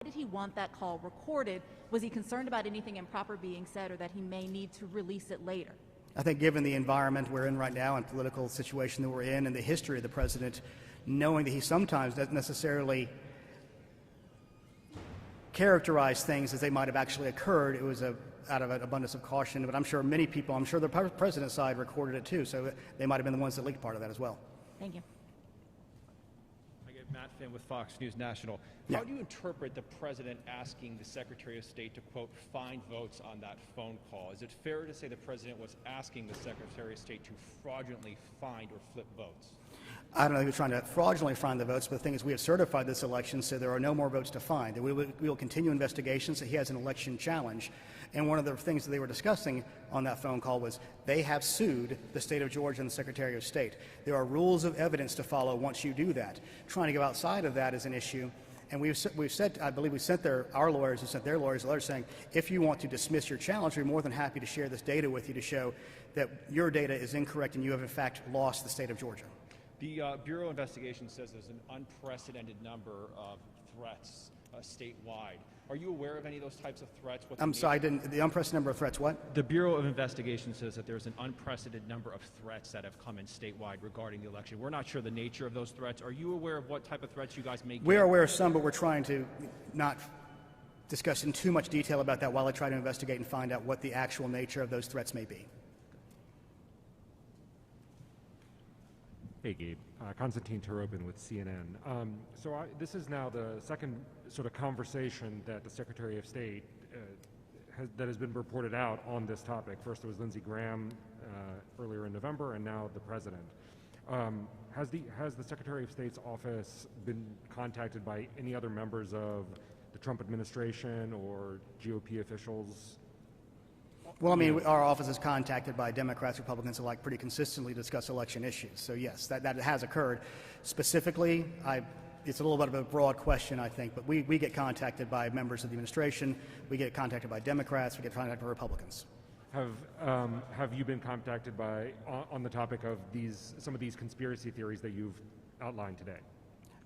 did he want that call recorded? Was he concerned about anything improper being said or that he may need to release it later? I think given the environment we're in right now and political situation that we're in and the history of the president, knowing that he sometimes doesn't necessarily characterize things as they might have actually occurred, it was out of an abundance of caution. But I'm sure many people, I'm sure the president's side recorded it too, so they might have been the ones that leaked part of that as well. Thank you. I get Matt Finn with Fox News National. How do you interpret the president asking the Secretary of State to, quote, find votes on that phone call? Is it fair to say the president was asking the Secretary of State to fraudulently find or flip votes? I don't know if he was trying to fraudulently find the votes, but the thing is we have certified this election, so there are no more votes to find. We will continue investigations. He has an election challenge. And one of the things that they were discussing on that phone call was they have sued the state of Georgia and the Secretary of State. There are rules of evidence to follow once you do that. Trying to go outside of that is an issue. And we've said, I believe we sent our lawyers and sent their lawyers a letter saying, if you want to dismiss your challenge, we're more than happy to share this data with you to show that your data is incorrect and you have in fact lost the state of Georgia. The Bureau of Investigation says there's an unprecedented number of threats statewide. Are you aware of any of those types of threats? I'm sorry, the unprecedented number of threats, what? The Bureau of Investigation says that there's an unprecedented number of threats that have come in statewide regarding the election. We're not sure the nature of those threats. Are you aware of what type of threats you guys may get? We are aware of some, but we're trying to not discuss in too much detail about that while I try to investigate and find out what the actual nature of those threats may be. Hey, Gabe. Konstantin Turobin with CNN. This is now the second sort of conversation that the Secretary of State that has been reported out on this topic. First it was Lindsey Graham earlier in November, and now the President. Has the Secretary of State's office been contacted by any other members of the Trump administration or GOP officials? Well, I mean, our office is contacted by Democrats, Republicans alike pretty consistently to discuss election issues. So, yes, that has occurred. Specifically, it's a little bit of a broad question, I think, but we get contacted by members of the administration. We get contacted by Democrats. We get contacted by Republicans. Have you been contacted on the topic of some of these conspiracy theories that you've outlined today?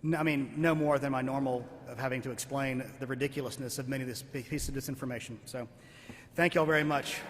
No, I mean, no more than my normal of having to explain the ridiculousness of many of this piece of disinformation. So, thank you all very much.